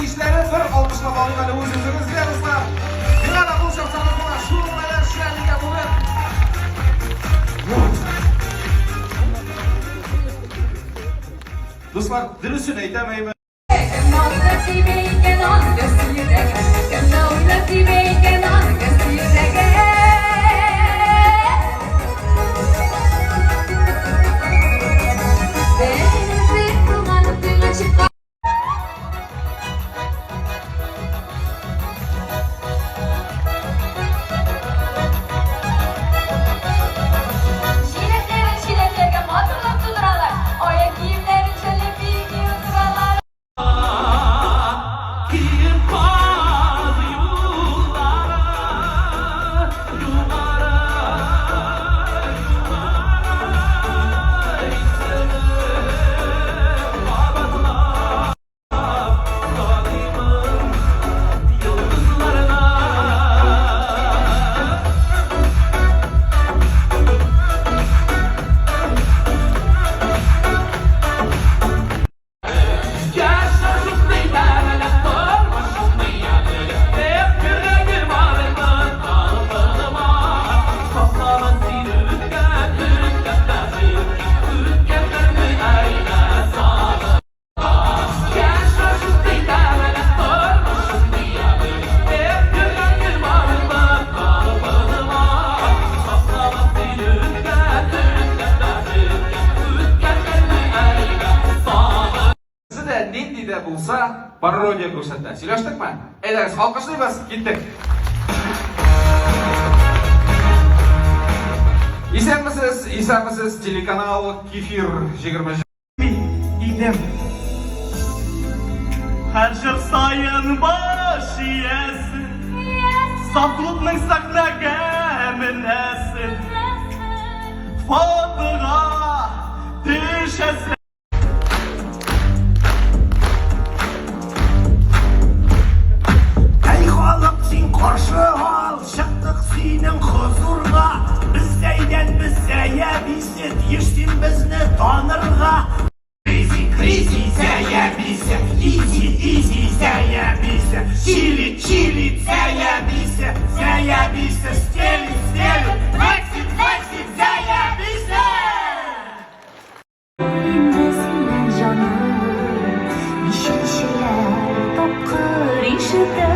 işleri bir alkışlab oling hali o'zingizga do'stlar. Yana qo'shib sanatlar shu nimalar shularga bo'lib. Do'stlar, dilini aytamayman. Nendida bo'lsa, parodiya ko'rsatdi. Silashdikmi? Aytasiz, alqishlaymiz, ketdik. Eslamisiz, telekanal Kefir 20. İdim. Her yıl sayın başı yesin. Saklılıkның saklaga minesin. Fatığa düşesin. Qarşı al, şıqdıq senin huzurğa. Bizdeyden bizdeye bizset, yiştin bizni tanırğa. Crazy zeye bizse, easy zeye bizse, chili zeye bizse, stelit, flexit zeye bizse. Elindesin canım, bir şeyler, top kır işi de.